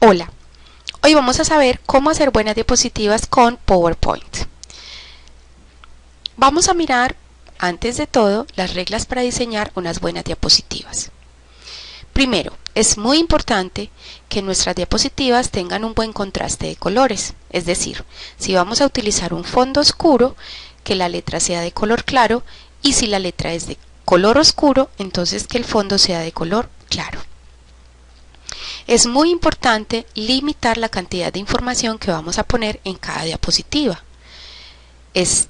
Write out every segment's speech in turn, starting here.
Hola, hoy vamos a saber cómo hacer buenas diapositivas con PowerPoint. Vamos a mirar, antes de todo, las reglas para diseñar unas buenas diapositivas. Primero, es muy importante que nuestras diapositivas tengan un buen contraste de colores, es decir, si vamos a utilizar un fondo oscuro, que la letra sea de color claro, y si la letra es de color oscuro, entonces que el fondo sea de color claro. Es muy importante limitar la cantidad de información que vamos a poner en cada diapositiva. Se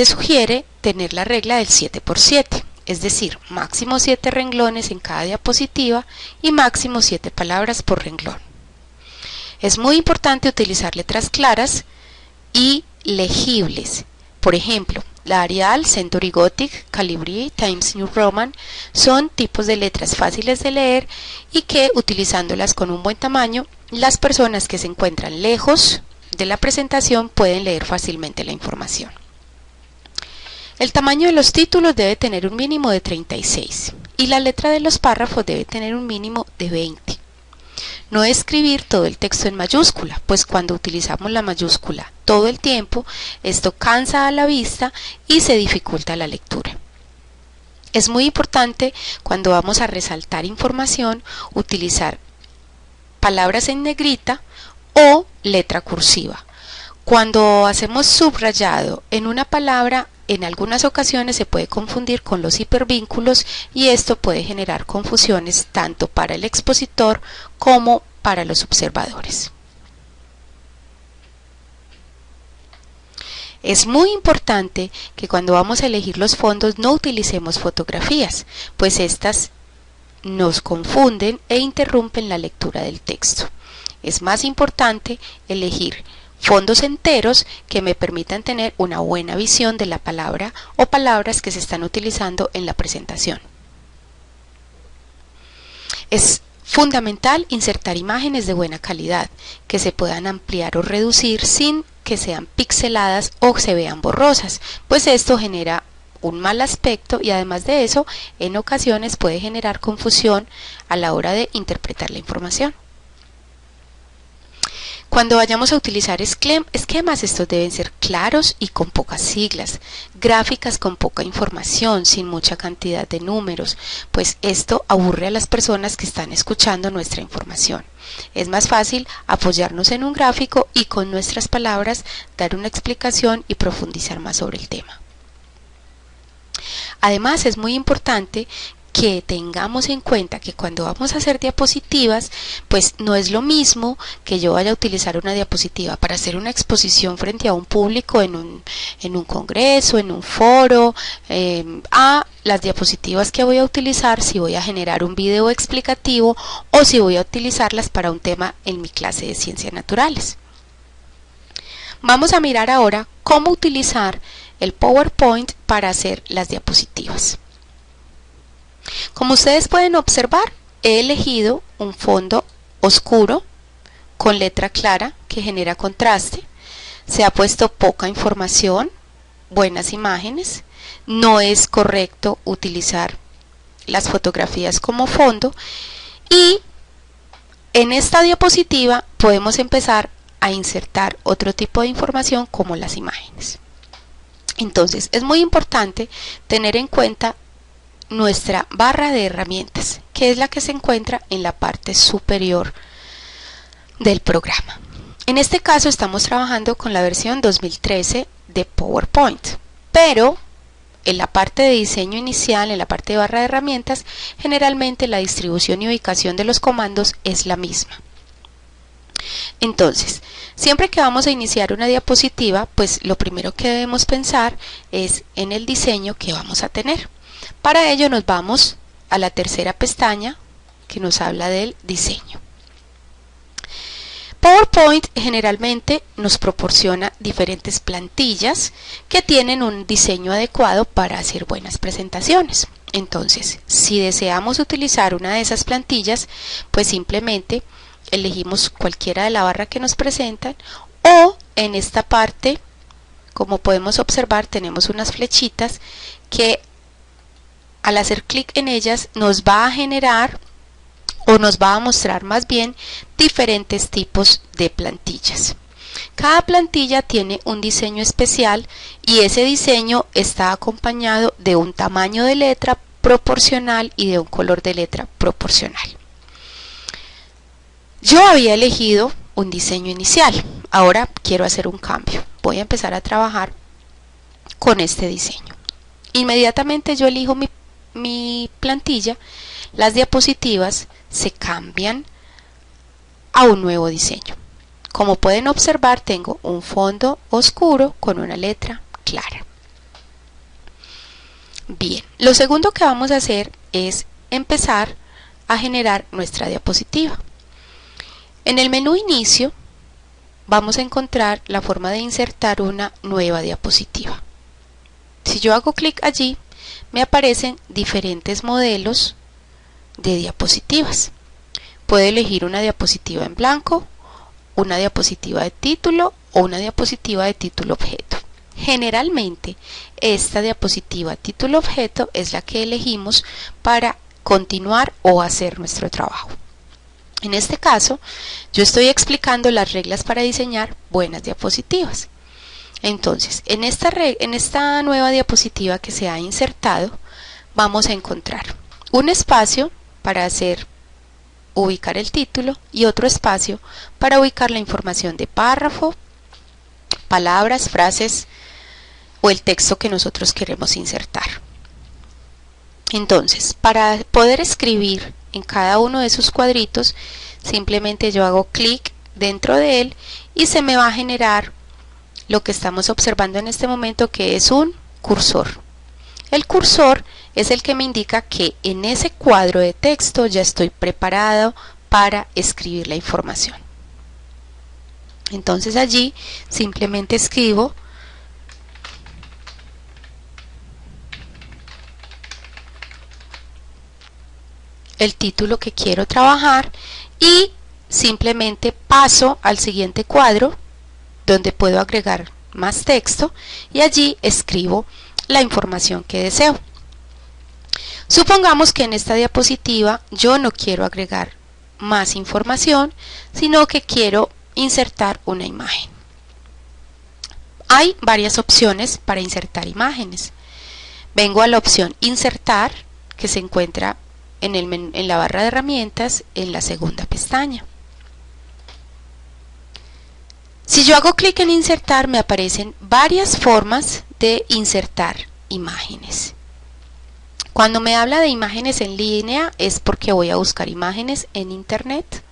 sugiere tener la regla del 7×7, es decir, máximo 7 renglones en cada diapositiva y máximo 7 palabras por renglón. Es muy importante utilizar letras claras y legibles. Por ejemplo, la Arial, Century Gothic, Calibri, Times New Roman son tipos de letras fáciles de leer y que, utilizándolas con un buen tamaño, las personas que se encuentran lejos de la presentación pueden leer fácilmente la información. El tamaño de los títulos debe tener un mínimo de 36 y la letra de los párrafos debe tener un mínimo de 20. No escribir todo el texto en mayúscula, pues cuando utilizamos la mayúscula todo el tiempo, esto cansa a la vista y se dificulta la lectura. Es muy importante cuando vamos a resaltar información utilizar palabras en negrita o letra cursiva. Cuando hacemos subrayado en una palabra, en algunas ocasiones se puede confundir con los hipervínculos y esto puede generar confusiones tanto para el expositor como para los observadores. Es muy importante que cuando vamos a elegir los fondos no utilicemos fotografías, pues estas nos confunden e interrumpen la lectura del texto. Es más importante elegir fondos enteros que me permitan tener una buena visión de la palabra o palabras que se están utilizando en la presentación. Es fundamental insertar imágenes de buena calidad, que se puedan ampliar o reducir sin que sean pixeladas o se vean borrosas, pues esto genera un mal aspecto y además de eso, en ocasiones puede generar confusión a la hora de interpretar la información. Cuando vayamos a utilizar esquemas, estos deben ser claros y con pocas siglas, gráficas con poca información, sin mucha cantidad de números, pues esto aburre a las personas que están escuchando nuestra información. Es más fácil apoyarnos en un gráfico y con nuestras palabras dar una explicación y profundizar más sobre el tema. Además, es muy importante que tengamos en cuenta que cuando vamos a hacer diapositivas, pues no es lo mismo que yo vaya a utilizar una diapositiva para hacer una exposición frente a un público en un congreso, en un foro, a las diapositivas que voy a utilizar si voy a generar un video explicativo o si voy a utilizarlas para un tema en mi clase de ciencias naturales. Vamos a mirar ahora cómo utilizar el PowerPoint para hacer las diapositivas. Como ustedes pueden observar, he elegido un fondo oscuro con letra clara que genera contraste. Se ha puesto poca información, buenas imágenes. No es correcto utilizar las fotografías como fondo. Y en esta diapositiva podemos empezar a insertar otro tipo de información como las imágenes. Entonces, es muy importante tener en cuenta nuestra barra de herramientas, que es la que se encuentra en la parte superior del programa. En este caso estamos trabajando con la versión 2013 de PowerPoint, pero en la parte de diseño inicial, en la parte de barra de herramientas, generalmente la distribución y ubicación de los comandos es la misma. Entonces, siempre que vamos a iniciar una diapositiva, pues lo primero que debemos pensar es en el diseño que vamos a tener. Para ello nos vamos a la tercera pestaña que nos habla del diseño. PowerPoint generalmente nos proporciona diferentes plantillas que tienen un diseño adecuado para hacer buenas presentaciones. Entonces, si deseamos utilizar una de esas plantillas, pues simplemente elegimos cualquiera de la barra que nos presentan o en esta parte, como podemos observar, tenemos unas flechitas que al hacer clic en ellas nos va a generar o nos va a mostrar más bien diferentes tipos de plantillas. Cada plantilla tiene un diseño especial y ese diseño está acompañado de un tamaño de letra proporcional y de un color de letra proporcional. Yo había elegido un diseño inicial, ahora quiero hacer un cambio. Voy a empezar a trabajar con este diseño. Inmediatamente yo elijo mi plantilla, las diapositivas se cambian a un nuevo diseño. Como pueden observar, tengo un fondo oscuro con una letra clara. Bien, lo segundo que vamos a hacer es empezar a generar nuestra diapositiva. En el menú Inicio vamos a encontrar la forma de insertar una nueva diapositiva. Si yo hago clic allí, me aparecen diferentes modelos de diapositivas. Puedo elegir una diapositiva en blanco, una diapositiva de título o una diapositiva de título objeto. Generalmente esta diapositiva título objeto es la que elegimos para continuar o hacer nuestro trabajo. En este caso yo estoy explicando las reglas para diseñar buenas diapositivas. Entonces en esta nueva diapositiva que se ha insertado vamos a encontrar un espacio para ubicar el título y otro espacio para ubicar la información de párrafo, palabras, frases o el texto que nosotros queremos insertar. Entonces, para poder escribir en cada uno de esos cuadritos, simplemente yo hago clic dentro de él y se me va a generar lo que estamos observando en este momento, que es un cursor. El cursor es el que me indica que en ese cuadro de texto ya estoy preparado para escribir la información. Entonces allí simplemente escribo el título que quiero trabajar y simplemente paso al siguiente cuadro donde puedo agregar más texto y allí escribo la información que deseo. Supongamos que en esta diapositiva yo no quiero agregar más información, sino que quiero insertar una imagen. Hay varias opciones para insertar imágenes. Vengo a la opción Insertar, que se encuentra en la barra de herramientas en la segunda pestaña. Si yo hago clic en Insertar, me aparecen varias formas de insertar imágenes. Cuando me habla de imágenes en línea es porque voy a buscar imágenes en internet.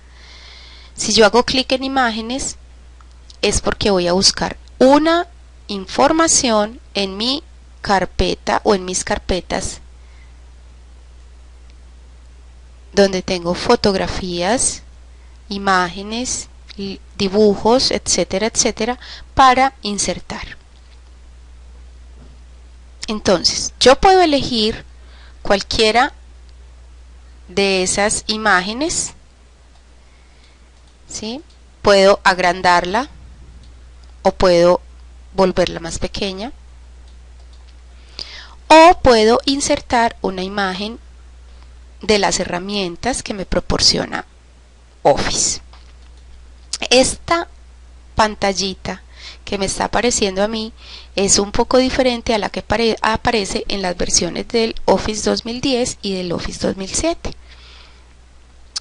Si yo hago clic en imágenes es porque voy a buscar una información en mi carpeta o en mis carpetas donde tengo fotografías, imágenes, dibujos, etcétera, etcétera, para insertar. Entonces, yo puedo elegir cualquiera de esas imágenes, ¿sí? Puedo agrandarla o puedo volverla más pequeña o puedo insertar una imagen de las herramientas que me proporciona Office. Esta pantallita que me está apareciendo a mí es un poco diferente a la que aparece en las versiones del Office 2010 y del Office 2007.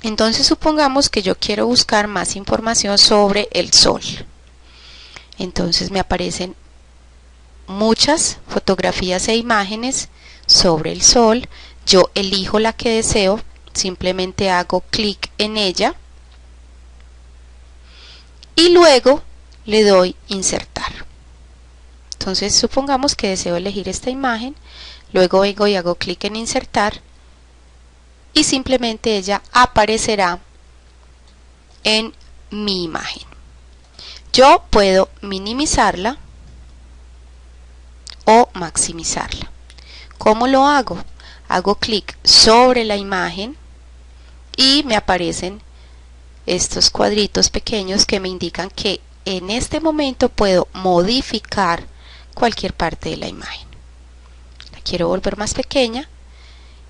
Entonces supongamos que yo quiero buscar más información sobre el sol. Entonces me aparecen muchas fotografías e imágenes sobre el sol. Yo elijo la que deseo, simplemente hago clic en ella y luego le doy insertar. Entonces supongamos que deseo elegir esta imagen, luego vengo y hago clic en insertar y simplemente ella aparecerá en mi imagen. Yo puedo minimizarla o maximizarla. ¿Cómo lo hago? Hago clic sobre la imagen y me aparecen estos cuadritos pequeños que me indican que en este momento puedo modificar cualquier parte de la imagen. La quiero volver más pequeña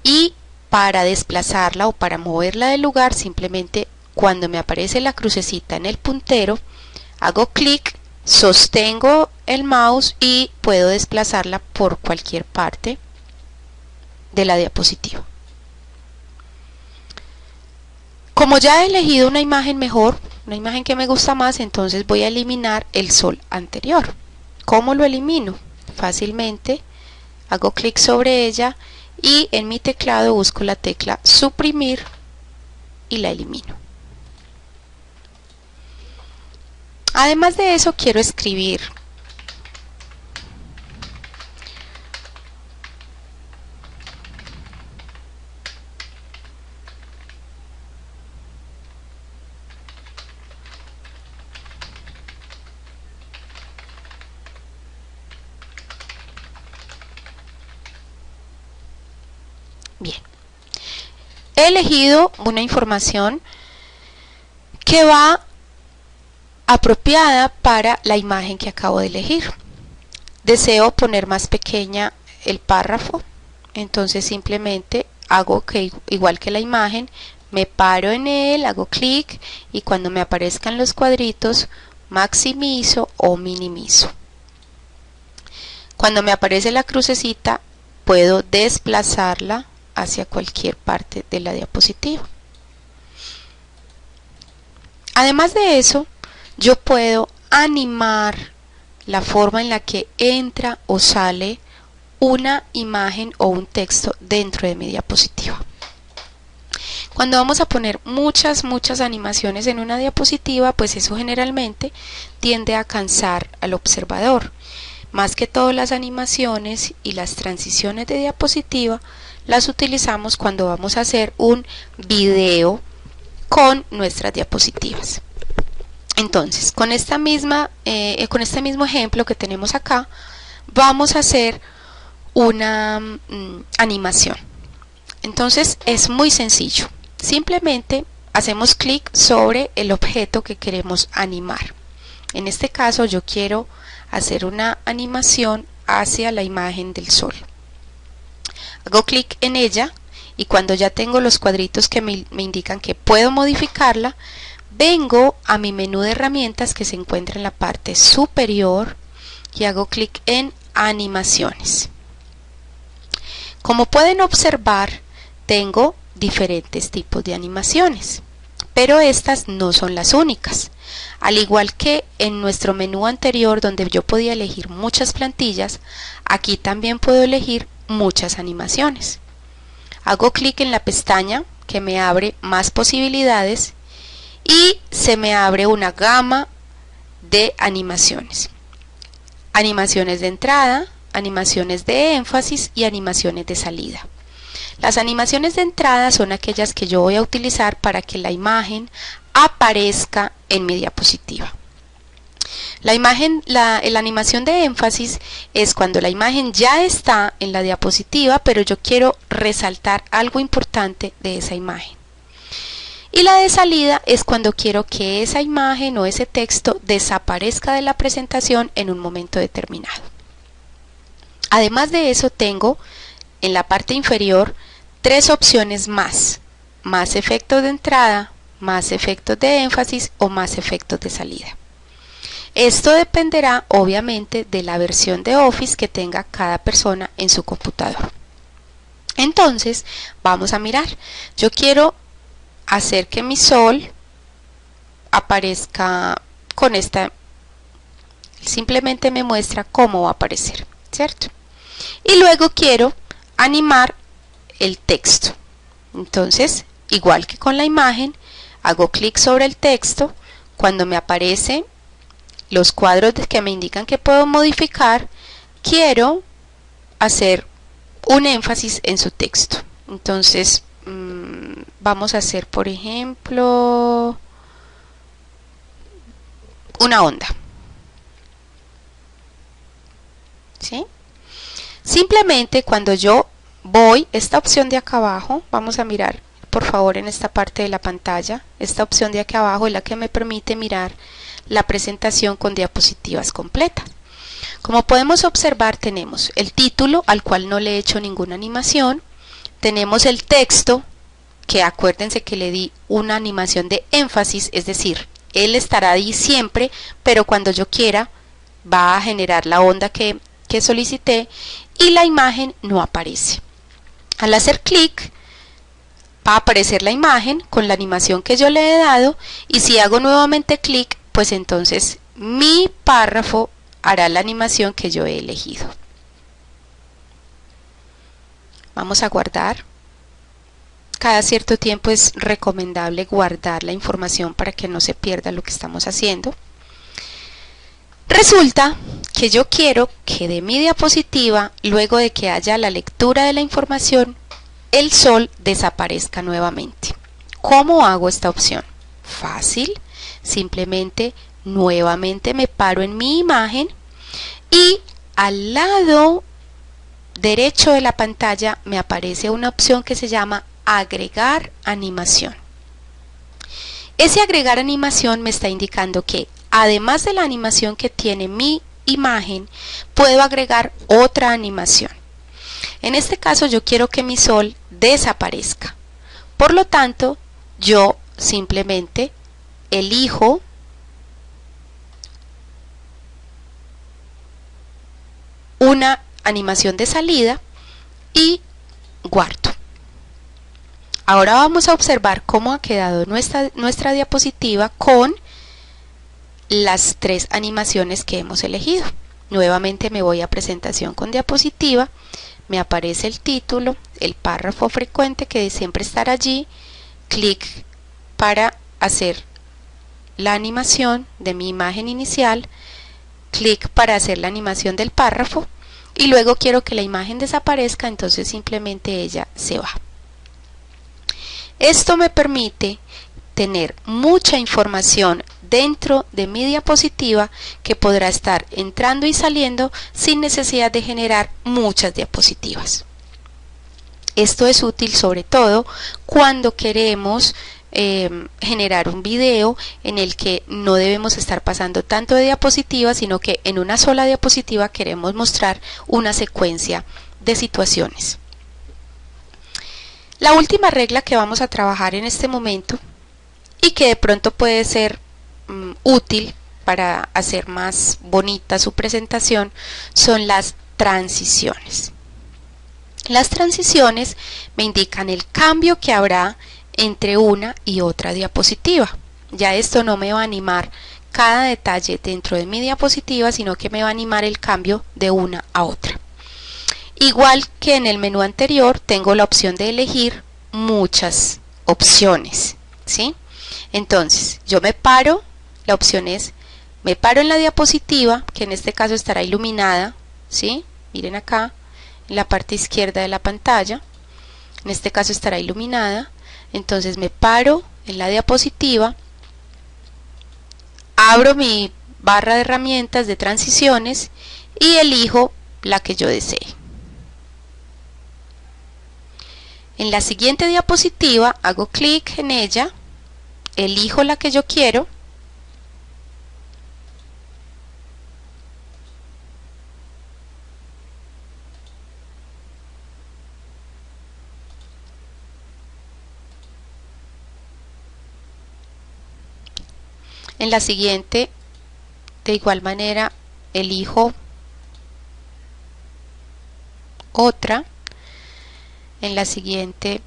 y Para desplazarla o para moverla del lugar, simplemente cuando me aparece la crucecita en el puntero, hago clic, sostengo el mouse y puedo desplazarla por cualquier parte de la diapositiva. Como ya he elegido una imagen mejor, una imagen que me gusta más, entonces voy a eliminar el sol anterior. ¿Cómo lo elimino? Fácilmente hago clic sobre ella y en mi teclado busco la tecla suprimir y la elimino. Además de eso, quiero escribir bien. He elegido una información que va apropiada para la imagen que acabo de elegir. Deseo poner más pequeña el párrafo, entonces simplemente hago que igual que la imagen, me paro en él, hago clic y cuando me aparezcan los cuadritos maximizo o minimizo. Cuando me aparece la crucecita puedo desplazarla hacia cualquier parte de la diapositiva. Además de eso, yo puedo animar la forma en la que entra o sale una imagen o un texto dentro de mi diapositiva. Cuando vamos a poner muchas animaciones en una diapositiva, pues eso generalmente tiende a cansar al observador. Más que todo, las animaciones y las transiciones de diapositiva las utilizamos cuando vamos a hacer un video con nuestras diapositivas. Entonces, con este mismo ejemplo que tenemos acá, vamos a hacer una animación. Entonces, es muy sencillo. Simplemente hacemos clic sobre el objeto que queremos animar. En este caso, yo quiero hacer una animación hacia la imagen del sol. Hago clic en ella y cuando ya tengo los cuadritos que me indican que puedo modificarla, vengo a mi menú de herramientas que se encuentra en la parte superior y hago clic en animaciones. Como pueden observar, tengo diferentes tipos de animaciones, pero estas no son las únicas. Al igual que en nuestro menú anterior donde yo podía elegir muchas plantillas, aquí también puedo elegir muchas animaciones. Hago clic en la pestaña que me abre más posibilidades y se me abre una gama de animaciones. Animaciones de entrada, animaciones de énfasis y animaciones de salida. Las animaciones de entrada son aquellas que yo voy a utilizar para que la imagen aparezca en mi diapositiva. La animación de énfasis es cuando la imagen ya está en la diapositiva, pero yo quiero resaltar algo importante de esa imagen. Y la de salida es cuando quiero que esa imagen o ese texto desaparezca de la presentación en un momento determinado. Además de eso, tengo en la parte inferior tres opciones más efectos de entrada, más efectos de énfasis o más efectos de salida. Esto dependerá obviamente de la versión de Office que tenga cada persona en su computador. Entonces vamos a mirar. Yo quiero hacer que mi sol aparezca con esta, simplemente me muestra cómo va a aparecer, ¿cierto? Y luego quiero animar el texto. Entonces, igual que con la imagen, hago clic sobre el texto. Cuando me aparecen los cuadros que me indican que puedo modificar, quiero hacer un énfasis en su texto. Entonces, vamos a hacer, por ejemplo, una onda. ¿Sí? Simplemente cuando yo voy, esta opción de acá abajo, vamos a mirar por favor en esta parte de la pantalla, esta opción de acá abajo es la que me permite mirar la presentación con diapositivas completas. Como podemos observar, tenemos el título al cual no le he hecho ninguna animación, tenemos el texto, que acuérdense que le di una animación de énfasis, es decir, él estará ahí siempre, pero cuando yo quiera va a generar la onda que solicité y la imagen no aparece. Al hacer clic va a aparecer la imagen con la animación que yo le he dado, y si hago nuevamente clic, pues entonces mi párrafo hará la animación que yo he elegido. Vamos a guardar. Cada cierto tiempo es recomendable guardar la información para que no se pierda lo que estamos haciendo. Resulta que yo quiero que de mi diapositiva, luego de que haya la lectura de la información, el sol desaparezca nuevamente. ¿Cómo hago esta opción? Fácil, simplemente nuevamente me paro en mi imagen y al lado derecho de la pantalla me aparece una opción que se llama agregar animación. Ese agregar animación me está indicando que además de la animación que tiene mi imagen, puedo agregar otra animación. En este caso yo quiero que mi sol desaparezca. Por lo tanto, yo simplemente elijo una animación de salida y guardo. Ahora vamos a observar cómo ha quedado nuestra diapositiva con las tres animaciones que hemos elegido. Nuevamente me voy a presentación con diapositiva, me aparece el título, el párrafo frecuente que siempre estará allí, clic para hacer la animación de mi imagen inicial, clic para hacer la animación del párrafo y luego quiero que la imagen desaparezca, entonces simplemente ella se va. Esto me permite tener mucha información dentro de mi diapositiva que podrá estar entrando y saliendo sin necesidad de generar muchas diapositivas. Esto es útil sobre todo cuando queremos generar un video en el que no debemos estar pasando tanto de diapositivas, sino que en una sola diapositiva queremos mostrar una secuencia de situaciones. La última regla que vamos a trabajar en este momento y que de pronto puede ser útil para hacer más bonita su presentación son las transiciones. Las transiciones me indican el cambio que habrá entre una y otra diapositiva. Ya esto no me va a animar cada detalle dentro de mi diapositiva, sino que me va a animar el cambio de una a otra. Igual que en el menú anterior, tengo la opción de elegir muchas opciones, ¿sí? Entonces, yo me paro, la opción es, me paro en la diapositiva, que en este caso estará iluminada, ¿sí? Miren acá, en la parte izquierda de la pantalla, en este caso estará iluminada. Entonces me paro en la diapositiva, abro mi barra de herramientas de transiciones y elijo la que yo desee. En la siguiente diapositiva hago clic en ella, elijo la que yo quiero en la siguiente de igual manera elijo otra, en la siguiente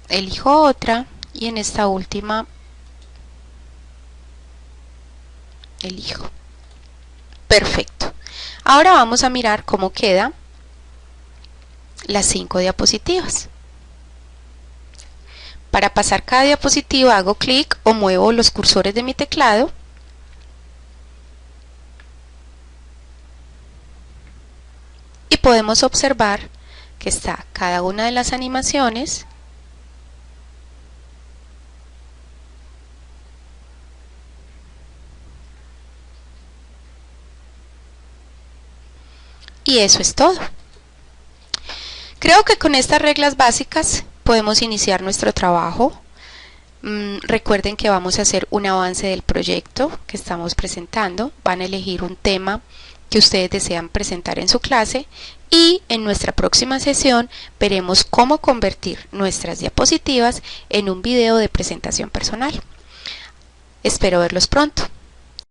elijo otra y en esta última elijo. Perfecto. Ahora vamos a mirar cómo quedan las 5 diapositivas. Para pasar cada diapositiva hago clic o muevo los cursores de mi teclado y podemos observar que está cada una de las animaciones y eso es todo. Creo que con estas reglas básicas podemos iniciar nuestro trabajo. Recuerden que vamos a hacer un avance del proyecto que estamos presentando. Van a elegir un tema que ustedes desean presentar en su clase, y en nuestra próxima sesión veremos cómo convertir nuestras diapositivas en un video de presentación personal. Espero verlos pronto.